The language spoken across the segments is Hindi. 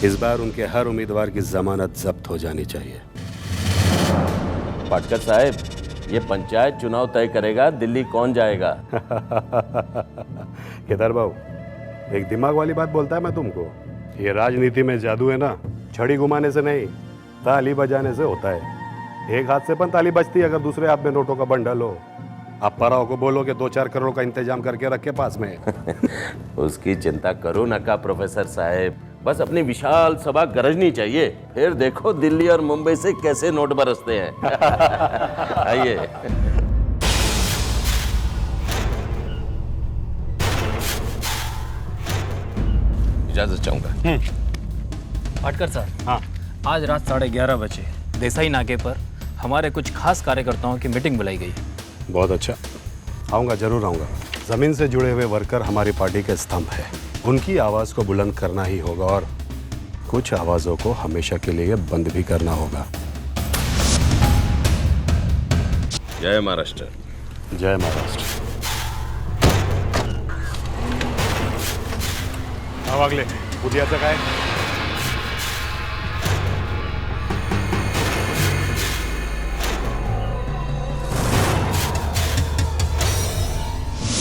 इस बार उनके हर उम्मीदवार की जमानत जब्त हो जानी चाहिए। पाटकर साहब, ये पंचायत चुनाव तय करेगा दिल्ली कौन जाएगा। केदार बाबू, एक दिमाग वाली बात बोलता है मैं तुमको। ये राजनीति में जादू है ना, छड़ी घुमाने से नहीं, ताली बजाने से होता है। एक हाथ से पण ताली बजती है अगर दूसरे हाथ में नोटों का बंडल हो। आप पराओ को बोलो कि 2-4 करोड़ का इंतजाम करके रखे पास में। उसकी चिंता करो ना का प्रोफेसर साहब, बस अपनी विशाल सभा गरजनी चाहिए, फिर देखो दिल्ली और मुंबई से कैसे नोट बरसते हैं। आइए। इजाजत चाहूंगा। पाटकर साहब, हाँ, आज रात 11:30 बजे देसाई नाके पर हमारे कुछ खास कार्यकर्ताओं की मीटिंग बुलाई गई है। बहुत अच्छा, आऊँगा, जरूर आऊँगा। ज़मीन से जुड़े हुए वर्कर हमारी पार्टी के स्तंभ है, उनकी आवाज़ को बुलंद करना ही होगा और कुछ आवाज़ों को हमेशा के लिए बंद भी करना होगा। जय महाराष्ट्र। जय महाराष्ट्र। वागले उद्याचं काय?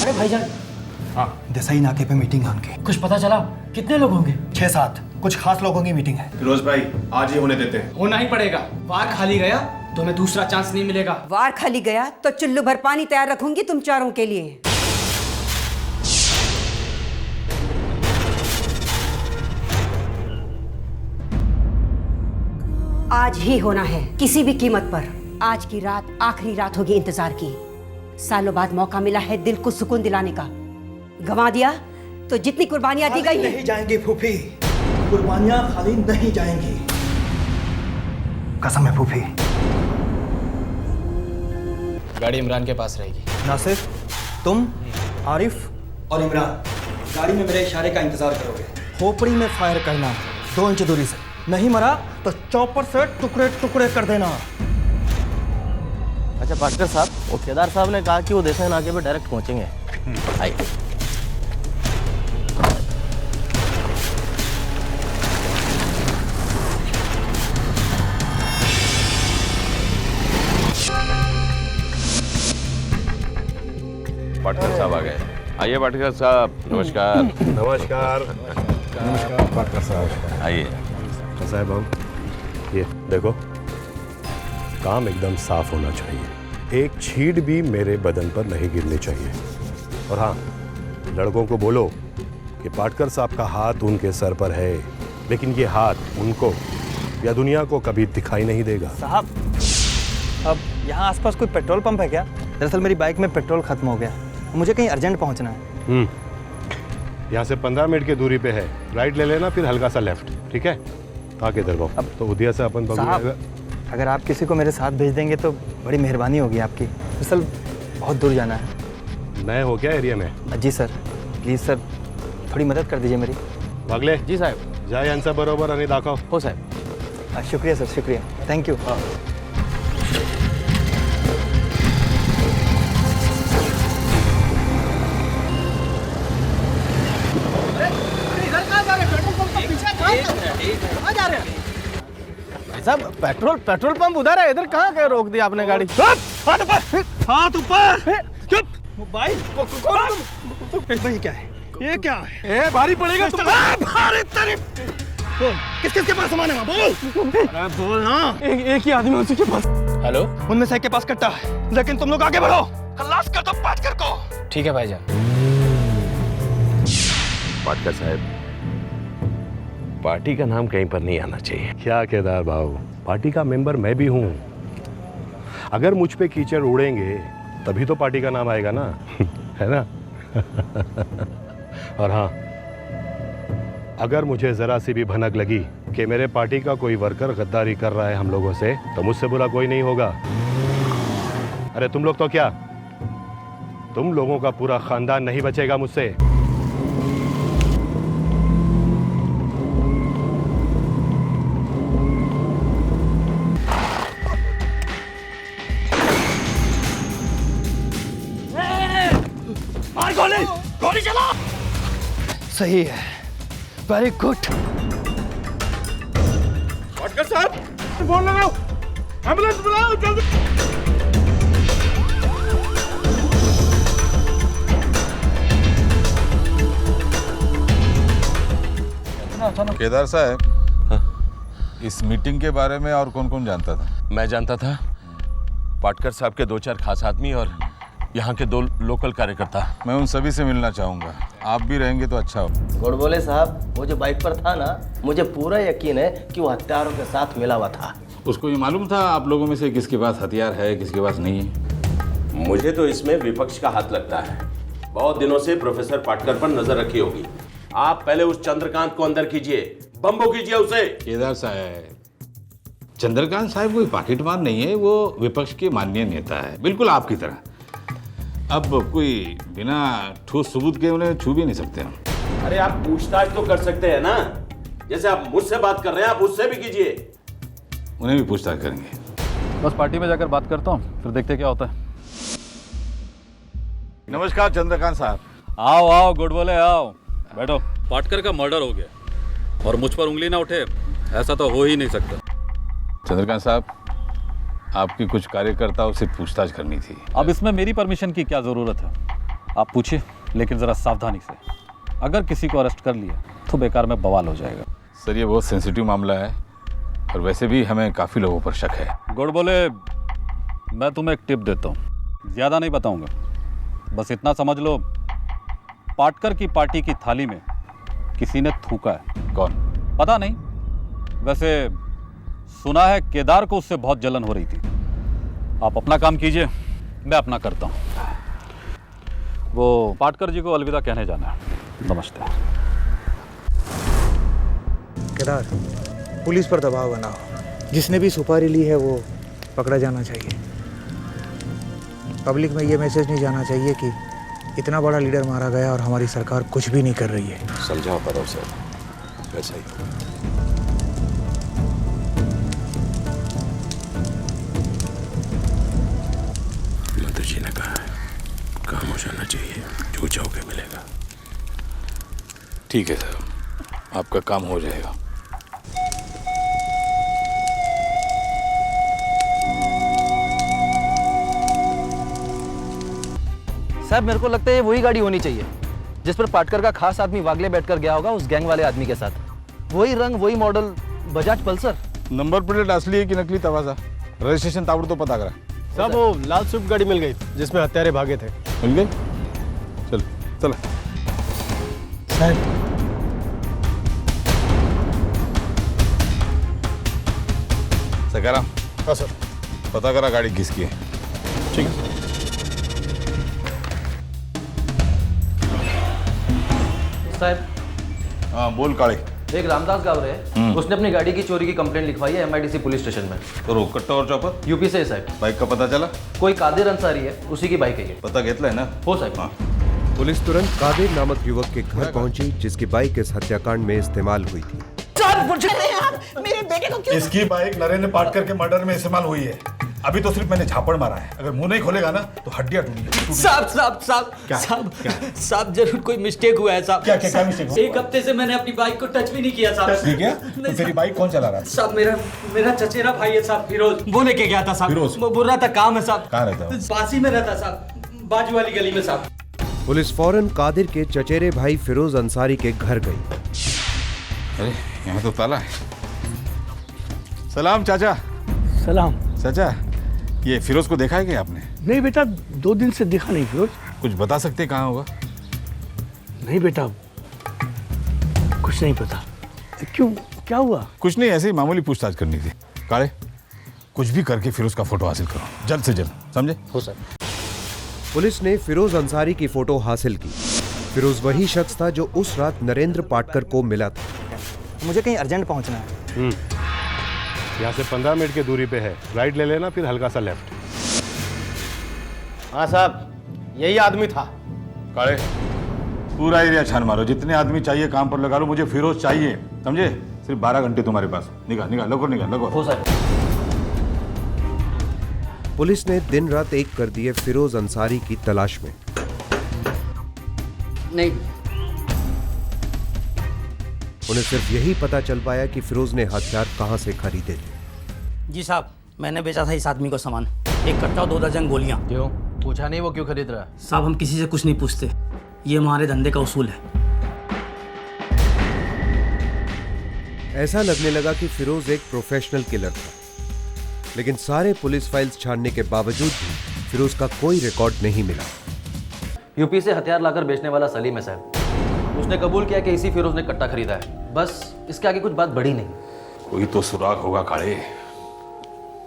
अरे भाईजान, हाँ, देसाई नाके पे मीटिंग है उनकी। कुछ पता चला कितने लोग होंगे? 6-7 कुछ खास लोगों की मीटिंग है। फिरोज भाई, आज ही होने देते हैं। होना ही पड़ेगा। वार खाली गया तो हमें दूसरा चांस नहीं मिलेगा। वार खाली गया तो चुल्लू भर पानी तैयार रखूंगी तुम चारों के लिए। आज ही होना है, किसी भी कीमत पर। आज की रात आखिरी रात होगी इंतजार की। सालों बाद मौका मिला है दिल को सुकून दिलाने का। गंवा दिया तो जितनी कुर्बानियां दी गई नहीं जाएंगी फूफी, कुर्बानियां खाली नहीं जाएंगी, कसम है फूफी। गाड़ी इमरान के पास रहेगी। नासिर, तुम, आरिफ और इमरान गाड़ी में मेरे इशारे का इंतजार करोगे। खोपड़ी में फायर करना 2 इंच दूरी से। नहीं मरा तो चॉपर से टुकड़े टुकड़े कर देना। अच्छा पाटकर साहब, वो केदार साहब ने कहा कि वो देसाई नाके पे डायरेक्ट पहुंचेंगे। आइए। पाटकर साहब आ गए। आइए पाटकर साहब, नमस्कार। नमस्कार। नमस्कार पाटकर साहब। आइए। कैसा है बाबू? ये देखो, काम एकदम साफ होना चाहिए, एक छींट भी मेरे बदन पर नहीं गिरनी चाहिए। और हाँ, लड़कों को बोलो कि पाटकर साहब का हाथ उनके सर पर है, लेकिन ये हाथ उनको या दुनिया को कभी दिखाई नहीं देगा। साहब, अब यहाँ आसपास कोई पेट्रोल पंप है क्या? दरअसल मेरी बाइक में पेट्रोल खत्म हो गया, मुझे कहीं अर्जेंट पहुँचना है। यहाँ से 15 मिनट की दूरी पे है, राइट ले लेना, फिर हल्का सा लेफ्ट, ठीक है? आके इधर बाबू। अब तो उदिया से अपन साहब, अगर आप किसी को मेरे साथ भेज देंगे तो बड़ी मेहरबानी होगी आपकी। दरअसल बहुत दूर जाना है। नए हो क्या एरिया में? जी सर, प्लीज़ सर, थोड़ी मदद कर दीजिए मेरी। वागले जी साहब। जाए यांचा बरोबर आणि दाखव। हो साहब। शुक्रिया सर, शुक्रिया, थैंक यू। साहब, पेट्रोल पंप उधर है, इधर कहाँ के रोक दिया आपने गाड़ी? हाथ ऊपर, हाथ ऊपर। चुप। मोबाइल भाई, क्या है ये? क्या है? ए, भारी पड़ेगा तुम। भारी तारीफ। बोल, किस किस के पास सामान है? बोल। अरे बोल ना। एक ही आदमी उसी के पास। हेलो, उनमें से एक के पास कट्टा है, लेकिन तुम लोग आगे बढ़ो, खलास कर दो पाटकर को। ठीक है भाईजान। पाटकर साहब, पार्टी का नाम कहीं पर नहीं आना चाहिए। क्या केदार बाबू, पार्टी का मेंबर मैं भी हूँ। अगर मुझ पे कीचड़ उड़ेंगे तभी तो पार्टी का नाम आएगा ना। है ना? और हाँ, अगर मुझे जरा सी भी भनक लगी कि मेरे पार्टी का कोई वर्कर गद्दारी कर रहा है हम लोगों से, तो मुझसे बुरा कोई नहीं होगा। अरे तुम लोग तो क्या, तुम लोगों का पूरा खानदान नहीं बचेगा मुझसे। गोली चला। सही है, वेरी गुड। पाटकर साहब, फोन लगाओ, एम्बुलेंस बुलाओ जल्दी। केदार साहब, इस मीटिंग के बारे में और कौन कौन जानता था? मैं जानता था, पाटकर साहब के 2-4 खास आदमी और यहाँ के 2 लोकल कार्यकर्ता। मैं उन सभी से मिलना चाहूँगा। आप भी रहेंगे तो अच्छा हो। गोडबोले साहब, वो जो बाइक पर था ना, मुझे पूरा यकीन है कि वो हत्यारों के साथ मिला हुआ था। उसको ये मालूम था आप लोगों में से किसके पास हथियार है, किसके पास नहीं है? मुझे तो इसमें विपक्ष का हाथ लगता है। बहुत दिनों से प्रोफेसर पाटकर पर नजर रखी होगी। आप पहले उस चंद्रकांत को अंदर कीजिए, बम्बो कीजिए उसे। केदार साहब, चंद्रकांत साहब कोई पाकिटमार नहीं है, वो विपक्ष के माननीय नेता है, बिल्कुल आपकी तरह। अब कोई बिना ठोस सबूत के उन्हें छू भी नहीं सकते हम। अरे आप पूछताछ तो कर सकते हैं ना, जैसे आप मुझसे बात कर रहे हैं, आप उससे भी कीजिए। उन्हें भी पूछताछ करेंगे। बस पार्टी में जाकर बात करता हूँ, फिर देखते क्या होता है। नमस्कार चंद्रकांत साहब। आओ आओ गोडबोले आओ, बैठो। पाटकर का मर्डर हो गया और मुझ पर उंगली ना उठे, ऐसा तो हो ही नहीं सकता। चंद्रकांत साहब, आपके कुछ कार्यकर्ताओं से पूछताछ करनी थी। अब इसमें मेरी परमिशन की क्या ज़रूरत है? आप पूछिए, लेकिन ज़रा सावधानी से। अगर किसी को अरेस्ट कर लिया तो बेकार में बवाल हो जाएगा। सर, ये बहुत सेंसिटिव मामला है और वैसे भी हमें काफ़ी लोगों पर शक है। गोडबोले, मैं तुम्हें एक टिप देता हूँ, ज़्यादा नहीं बताऊँगा, बस इतना समझ लो, पाटकर की पार्टी की थाली में किसी ने थूका है। कौन? पता नहीं, वैसे सुना है केदार को उससे बहुत जलन हो रही थी। आप अपना काम कीजिए, मैं अपना करता हूँ। वो पाटकर जी को अलविदा कहने जाना है। नमस्ते। केदार, पुलिस पर दबाव बनाओ। जिसने भी सुपारी ली है वो पकड़ा जाना चाहिए। पब्लिक में ये मैसेज नहीं जाना चाहिए कि इतना बड़ा लीडर मारा गया और हमारी सरकार कुछ भी नहीं कर रही है। समझाओ पर सर, वैसा ही। मंत्री जी ने कहा है, काम हो जाना चाहिए, जो चाहोगे मिलेगा। ठीक है सर, आपका काम हो जाएगा। साहब, मेरे को लगता है ये वही गाड़ी होनी चाहिए जिस पर पाटकर का खास आदमी वागले बैठकर गया होगा उस गैंग वाले आदमी के साथ। वही रंग, वही model, Bajaj Pulsar. Number plate असली है कि नकली तवाजा? रजिस्ट्रेशन ताबड़ तो पता करा। साहब, वो लाल स्विफ्ट गाड़ी मिल गई जिसमें हत्यारे भागे थे। मिल गई? चल चला। सकाराम। हाँ सर। पता करा गाड़ी किसकी है। ठीक है। साहब, हाँ बोल काले। एक रामदास गावरे है, उसने अपनी गाड़ी की चोरी की कंप्लेंट लिखवाई है MIDC पुलिस स्टेशन में। तो रोक कट्टा और चौपर यूपी से है साहब। बाइक का पता चला? कोई कादिर अंसारी है, उसी की बाइक है ये। पता घेतला है ना? हो साहब। हाँ। पुलिस तुरंत कादिर नामक युवक के घर पहुंची, जिसकी बाइक इस हत्याकांड में इस्तेमाल हुई थी। मेरे बेटे को क्यों? इसकी बाइक नरेंद्र पाटकर के मर्डर में इस्तेमाल हुई है। अभी तो सिर्फ मैंने झापड़ मारा है, अगर मुंह नहीं खोलेगा ना तो हड्डियां टूटेंगी। साहब जरूर कोई मिस्टेक हुआ है साहब। क्या मिस्टेक हुआ? एक हफ्ते से मैंने अपनी बाइक को टच भी नहीं किया साहब। ठीक है, तो तेरी बाइक कौन चला रहा था? साहब, मेरा चचेरा भाई है साहब, फिरोज, वो लेके गया था साहब। फिरोज? वो बोल रहा था काम है साहब। कहाँ रहता है? पास ही में रहता साहब, बाजू वाली गली में साहब। पुलिस फौरन कादिर के चचेरे भाई फिरोज अंसारी के घर गई। अरे यहाँ तो ताला है। सलाम चाचा। सलाम। चाचा, ये फिरोज को देखा है क्या आपने? नहीं बेटा, 2 दिन से दिखा नहीं फिरोज। कुछ बता सकते हैं कहाँ होगा? नहीं बेटा, कुछ नहीं पता। क्यों, क्या हुआ? कुछ नहीं, ऐसे ही मामूली पूछताछ करनी थी। काले, कुछ भी करके फिरोज का फोटो हासिल करो, जल्द से जल्द, समझे? हो सर। पुलिस ने फिरोज अंसारी की फोटो हासिल की। फिरोज वही शख्स था जो उस रात नरेंद्र पाटकर को मिला था। मुझे कहीं अर्जेंट पहुंचना है। यहाँ से 15 मिनट की दूरी पे है, राइट ले लेना, फिर हल्का सा लेफ्ट। हाँ साहब, यही आदमी था। काले, पूरा एरिया छान मारो, जितने आदमी चाहिए काम पर लगा लो, मुझे फिरोज चाहिए, समझे? सिर्फ 12 घंटे तुम्हारे पास। निकाल निकाल। हो सर। पुलिस ने दिन रात एक कर दिए फिरोज अंसारी की तलाश में। नहीं, उन्हें सिर्फ यही पता चल पाया कि फिरोज ने हथियार कहां से खरीदे थे। जी साहब, मैंने बेचा था इस आदमी को सामान, एक कट्टा और 2 दर्जन गोलियां। क्यों पूछा नहीं वो क्यों खरीद रहा है? साहब हम किसी से कुछ नहीं पूछते, ये हमारे धंधे का उसूल है। ऐसा लगने लगा कि फिरोज एक प्रोफेशनल किलर था, लेकिन सारे पुलिस फाइल्स छानने के बावजूद भी फिरोज का कोई रिकॉर्ड नहीं मिला। यूपी से हथियार लाकर बेचने वाला सलीम है साहब, उसने कबूल किया कि इसी फिरोज ने कट्टा खरीदा है। बस इसके आगे कुछ बात बड़ी नहीं। कोई तो सुराग होगा काले,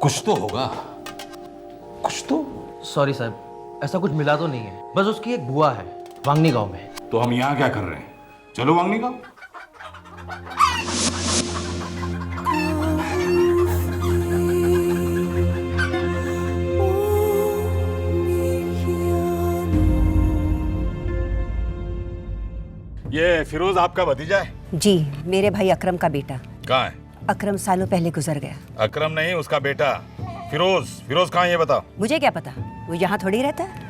कुछ तो होगा, कुछ तो। सॉरी साहब, ऐसा कुछ मिला तो नहीं है, बस उसकी एक बुआ है वांगनी गांव में। तो हम यहाँ क्या कर रहे हैं? चलो वांगनी का। ये फिरोज आपका भतीजा है? जी, मेरे भाई अकरम का बेटा। कहाँ है? अकरम सालों पहले गुजर गया। अकरम नहीं, उसका बेटा फिरोज। फिरोज कहाँ है ये बताओ। मुझे क्या पता, वो यहाँ थोड़ी रहता है,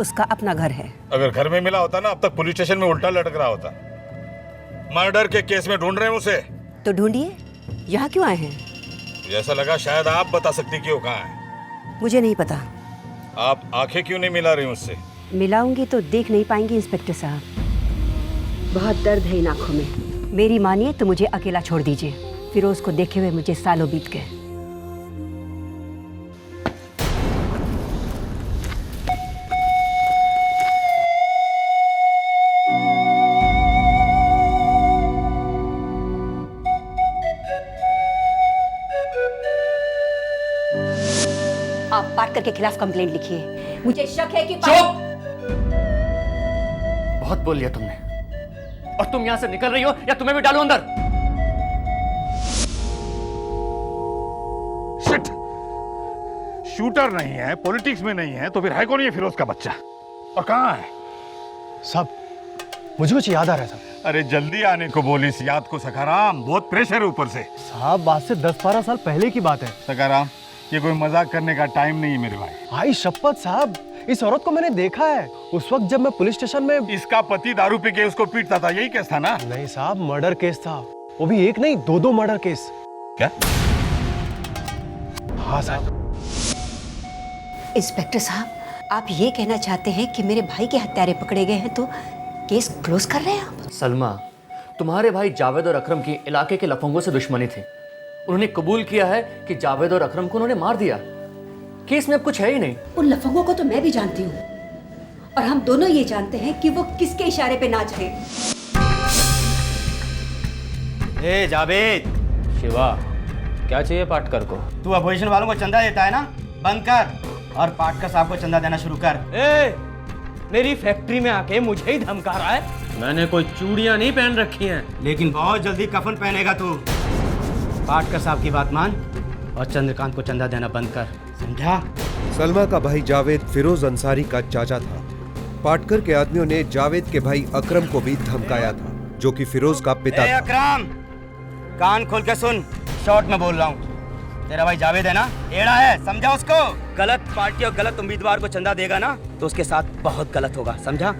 उसका अपना घर है। अगर घर में मिला होता ना, अब तक पुलिस स्टेशन में उल्टा लटक रहा होता। मर्डर के केस में ढूंढ रहे हैं उसे। तो ढूंढिए, यहाँ क्यों आए हैं? मुझे ऐसा लगा शायद आप बता सकती कि वो कहाँ है। मुझे नहीं पता। आप आंखें क्यों नहीं मिला रही उससे? मिलाऊंगी तो देख नहीं पाएंगे इंस्पेक्टर साहब, बहुत दर्द है इन आंखों में। मेरी मानिए तो मुझे अकेला छोड़ दीजिए। फिरोज को देखे हुए मुझे सालों बीत गए। आप पाटकर के खिलाफ कंप्लेंट लिखिए। मुझे शक है कि चुप! बहुत बोल लिया तुमने, और तुम यहां से निकल रही हो या तुम्हें भी डालो अंदर? शिट! शूटर नहीं है, पॉलिटिक्स में नहीं है, तो फिर है कौन ये फिरोज का बच्चा? और कहाँ है? साहब मुझे कुछ याद आ रहा था। अरे जल्दी आने को बोलिस, याद को सखाराम, बहुत प्रेशर है ऊपर से। साहब बात से 10-12 साल पहले की बात है। सखाराम, ये कोई मजाक करने का टाइम नहीं है मेरे भाई। भाई शपथ साहब, इस औरत को मैंने देखा है उस वक्त जब मैं पुलिस स्टेशन में। इसका पति दारू पी के उसको पीटता था, यही केस था ना? नहीं साहब, मर्डर केस था, वो भी एक नहीं 2 मर्डर केस। क्या? हाँ साहब। इंस्पेक्टर साहब, आप ये कहना चाहते हैं कि मेरे भाई के हत्यारे पकड़े गए हैं तो केस क्लोज कर रहे हैं आप? सलमा, तुम्हारे भाई जावेद और अकरम की इलाके के लफंगों से दुश्मनी थी। उन्होंने कबूल किया है कि जावेद और अकरम को उन्होंने मार दिया। केस में अब कुछ है ही नहीं। उन लफंगों को तो मैं भी जानती हूँ, और हम दोनों ये जानते हैं कि वो किसके इशारे पे नाच रहे। ए जावेद। शिवा, क्या चाहिए पाटकर को? तू अपोजिशन वालों को चंदा देता है ना, बंद कर और पाटकर साहब को चंदा देना शुरू कर। ए, मेरी फैक्ट्री में आके मुझे ही धमका रहा है? मैंने कोई चूड़ियां नहीं पहन रखी हैं। लेकिन बहुत जल्दी कफन पहनेगा तू। पाटकर साहब की बात मान और चंद्रकांत को चंदा देना बंद कर, समझा? सलमा का भाई जावेद फिरोज अंसारी का चाचा था। पाटकर के आदमियों ने जावेद के भाई अकरम को भी धमकाया था, जो कि फिरोज का पिता था। अकरम, कान खोल के सुन, शॉर्ट में बोल रहा हूँ। तेरा भाई जावेद है ना, एड़ा है, समझा उसको? गलत पार्टी और गलत उम्मीदवार को चंदा देगा ना तो उसके साथ बहुत गलत होगा, समझा?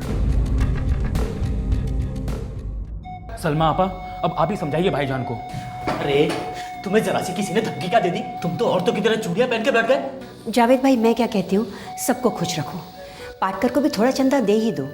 सलमा आपा, अब आप ही समझाइए भाईजान को। अरे तुम्हें जरा सी किसी ने धमकी क्या दे दी? तुम तो औरतों की तरह चूड़ियां पहन के बैठ गए। जावेद भाई, मैं क्या कहती हूँ, सबको खुश रखो। पाटकर को भी थोड़ा चंदा दे ही दो,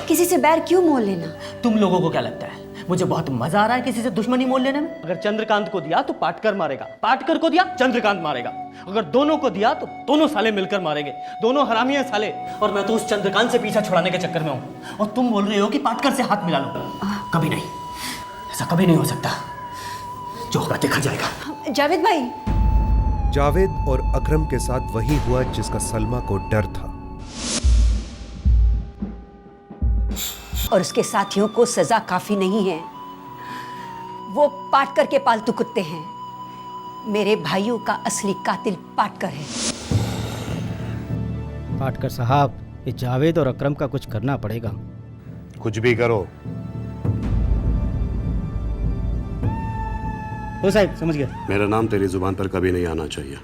किसी से बैर क्यों मोल लेना? तुम लोगों को क्या लगता है मुझे बहुत मजा आ रहा है किसी से दुश्मनी मोल लेने में? अगर चंद्रकांत को दिया तो पाटकर मारेगा, पाटकर को दिया चंद्रकांत मारेगा, अगर दोनों को दिया तो दोनों साले मिलकर मारेंगे। दोनों हरामी हैं साले, और मैं तो उस चंद्रकांत से पीछा छुड़ाने के चक्कर में हूँ, और तुम बोल रहे हो कि पाटकर से हाथ मिला लो। कभी नहीं, ऐसा कभी नहीं हो सकता। जो होगा देखा जाएगा। जावेद भाई, जावेद और अकरम के साथ वही हुआ जिसका सलमा को डर था, और उसके साथियों को सजा काफी नहीं है। वो पाटकर के पालतू कुत्ते हैं। मेरे भाइयों का असली कातिल पाटकर है। पाटकर साहब, ये जावेद और अकरम का कुछ करना पड़ेगा। कुछ भी करो। हो साहब, समझ गया। मेरा नाम तेरी जुबान पर कभी नहीं आना चाहिए।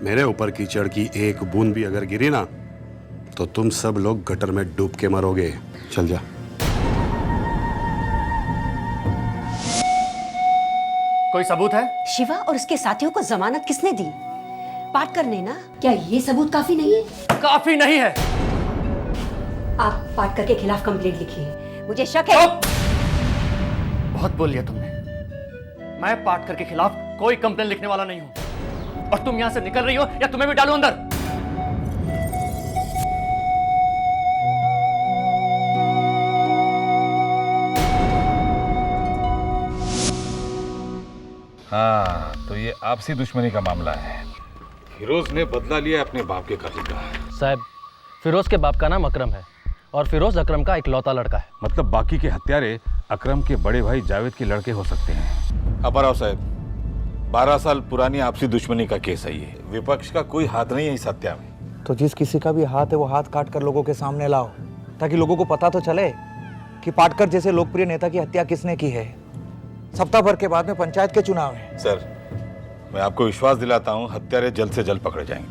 मेरे ऊपर कीचड़ की एक बूंद भी अगर गिरी ना तो तुम सब लोग गटर में डूब के मरोगे। चल जा। कोई सबूत है? शिवा और उसके साथियों को जमानत किसने दी? पाटकर ने ना? क्या ये सबूत काफी नहीं है? काफी नहीं है। आप पाटकर के खिलाफ कंप्लेंट लिखिए, मुझे शक है। बहुत बोल लिया तुमने। मैं पाटकर के खिलाफ कोई कंप्लेंट लिखने वाला नहीं हूं। और तुम यहां से निकल रही हो या तुम्हें भी डालूं अंदर? हाँ, तो ये आपसी दुश्मनी का मामला है। फिरोज ने बदला लिया अपने बाप के कत्ल का। साहब, फिरोज के बाप का नाम अकरम है और फिरोज अकरम का इकलौता लड़का है। मतलब बाकी के हत्यारे अकरम के बड़े भाई जावेद के लड़के हो सकते हैं। अपाराव साहब, 12 साल पुरानी आपसी दुश्मनी का केस है ये। विपक्ष का कोई हाथ नहीं है इस हत्या में। तो जिस किसी का भी हाथ है वो हाथ काट कर लोगों के सामने लाओ, ताकि लोगों को पता तो चले कि पाटकर जैसे लोकप्रिय नेता की हत्या किसने की है। सप्ताह भर के बाद में पंचायत के चुनाव है। सर, मैं आपको विश्वास दिलाता हूँ हत्यारे जल्द से जल्द पकड़े जाएंगे।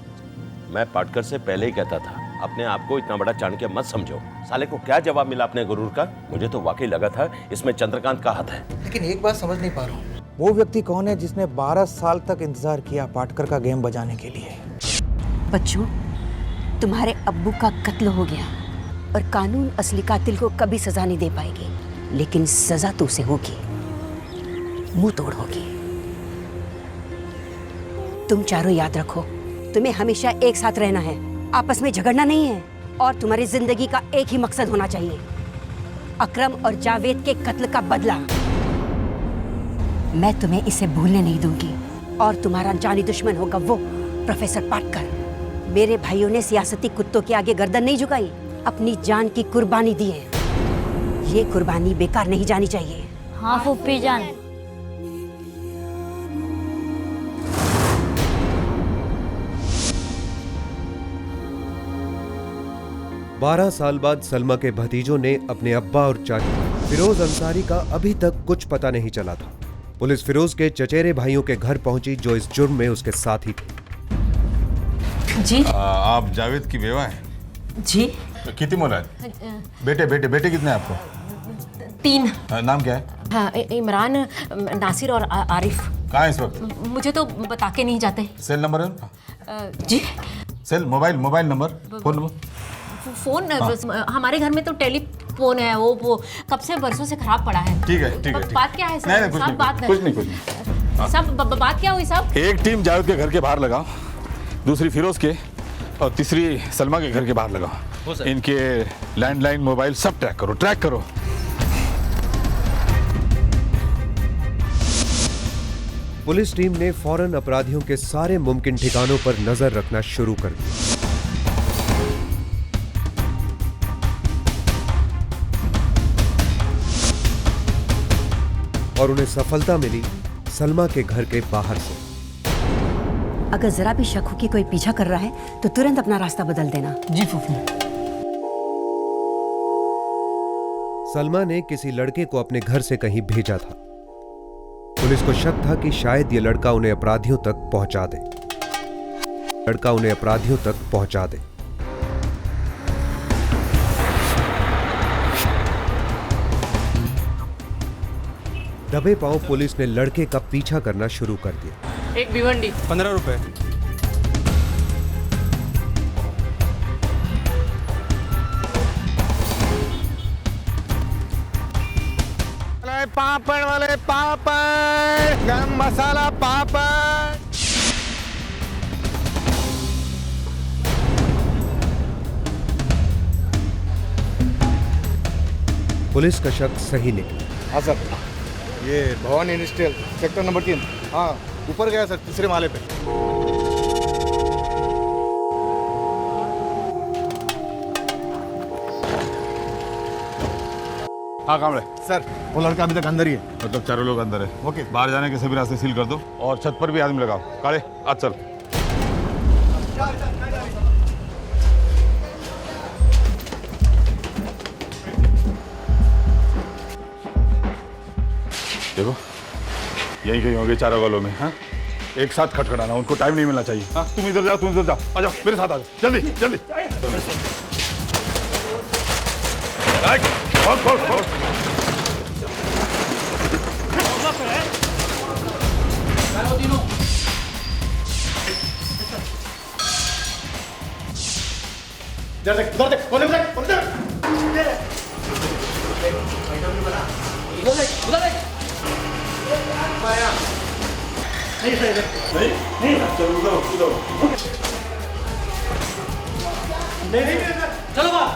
मैं पाटकर से पहले ही कहता था, अपने आप को इतना बड़ा चाणक्य मत समझो। साले को क्या जवाब मिला अपने गुरूर का? मुझे तो वाकई लगा था इसमें चंद्रकांत का हाथ है। लेकिन एक बात समझ नहीं पा रहा हूँ, वो व्यक्ति कौन है जिसने 12 साल तक इंतजार किया पाटकर का गेम बजाने के लिए? बच्चों, तुम्हारे अब्बू का कत्ल हो गया और कानून असली कातिल को कभी सजा नहीं दे पाएगी, लेकिन सजा तो उसे होगी, मुंह तोड़ होगी। तुम चारों याद रखो, तुम्हें हमेशा एक साथ रहना है, आपस में झगड़ना नहीं है। और तुम्हारी जिंदगी का एक ही मकसद होना चाहिए, अकरम और जावेद के कत्ल का बदला। मैं तुम्हें इसे भूलने नहीं दूंगी। और तुम्हारा जानी दुश्मन होगा वो प्रोफेसर पाटकर। मेरे भाइयों ने सियासती कुत्तों के आगे गर्दन नहीं झुकाई, अपनी जान की कुर्बानी दी है। ये कुर्बानी बेकार नहीं जानी चाहिए। हाँ फूफी जान। 12 साल बाद सलमा के भतीजों ने अपने अब्बा और चाचा फिरोज अंसारी का अभी तक कुछ पता नहीं चला था। पुलिस फिरोज के चचेरे भाइयों के घर पहुंची जो इस जुर्म में उसके साथी थे। जी आप जावेद की बेवा हैं? जी। कितनी मोहलत? बेटे कितने हैं आपको? 3। नाम क्या है? हाँ, इमरान, नासिर और आरिफ। कहाँ है इस वक्त? मुझे तो बता के नहीं जाते। सेल नंबर है? जी। Cell mobile number, phone number? Phone हमारे घर में तो टेलीफोन है, वो कब से बरसों से खराब पड़ा है। ठीक है। बात क्या है सर? नहीं, कुछ नहीं। सब बात क्या हुई साहब? एक टीम जावेद के घर के बाहर लगाओ, दूसरी फिरोज के और तीसरी सलमा के घर के बाहर लगाओ। इनके लैंडलाइन, मोबाइल सब ट्रैक करो। पुलिस टीम ने फौरन अपराधियों के सारे मुमकिन ठिकानों पर नजर रखना शुरू कर दिया। और उन्हें सफलता मिली सलमा के घर के बाहर से। अगर जरा भी शक हो कि कोई पीछा कर रहा है तो तुरंत अपना रास्ता बदल देना। जी फूफी। सलमा ने किसी लड़के को अपने घर से कहीं भेजा था। पुलिस को शक था कि शायद ये लड़का उन्हें अपराधियों तक पहुंचा दे। दबे पांव पुलिस ने लड़के का पीछा करना शुरू कर दिया। एक भिवंडी 15 रुपए। पापड़ वाले पापड़, गरम मसाला पापड़। पुलिस का शक सही निकला। हाँ सर, ये भवन इंडस्ट्रियल सेक्टर नंबर 3। हाँ, ऊपर गया सर, 3रे माले पे। हाँ कामड़े सर, वो लड़का अभी तक अंदर ही है। मतलब चारों लोग अंदर है। ओके। बाहर जाने के सभी रास्ते सील कर दो और छत पर भी आदमी लगाओ। काले आज चल। देखो यही कहीं होंगे चारों गलों में। हाँ, एक साथ खटखटाना, उनको टाइम नहीं मिलना चाहिए। हाँ, तुम इधर जाओ, आ जाओ मेरे साथ, आ जाओ जल्दी। खोल। उधर देख, उधर देख, कोने में देख, कोने में देख। उधर देख, उधर देख। नहीं सही देख। नहीं चलो उधर नहीं चलो बाहर।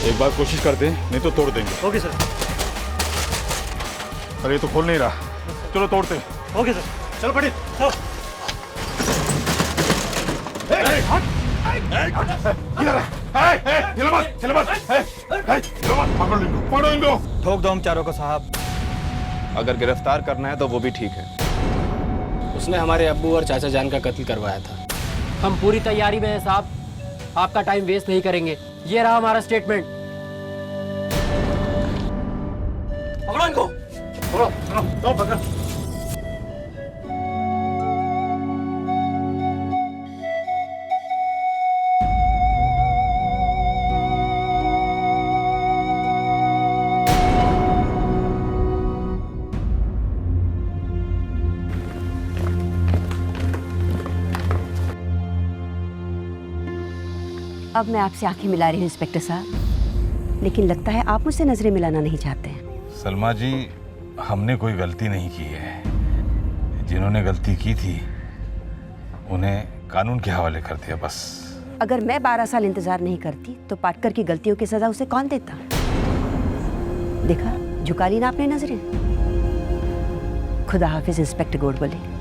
एक बार कोशिश करते हैं, नहीं तो तोड़ देंगे। Okay sir. अरे ये तो खोल नहीं रहा, चलो तोड़ते हैं। ओके सर, चलो पड़ी चलो। पकड़ो इनको। ठोक दो हम चारों को साहब। अगर गिरफ्तार करना है तो वो भी ठीक है। उसने हमारे अब्बू और चाचा जान का कत्ल करवाया था। हम पूरी तैयारी में हैं साहब, आपका टाइम वेस्ट नहीं करेंगे। ये रहा हमारा स्टेटमेंट। पकड़ो इनको। पकड़ो, पकड़ो, पकड़ो। अब मैं आपसे आंखें मिला रही हूँ इंस्पेक्टर साहब, लेकिन लगता है आप मुझसे नजरें मिलाना नहीं चाहते हैं। सलमा जी, हमने कोई गलती नहीं की है। जिन्होंने गलती की थी उन्हें कानून के हवाले कर दिया बस। अगर मैं 12 साल इंतजार नहीं करती तो पाटकर की गलतियों की सजा उसे कौन देता? देखा, झुका ली ना आपने नजरें। खुदा हाफिज इंस्पेक्टर गोडबोले।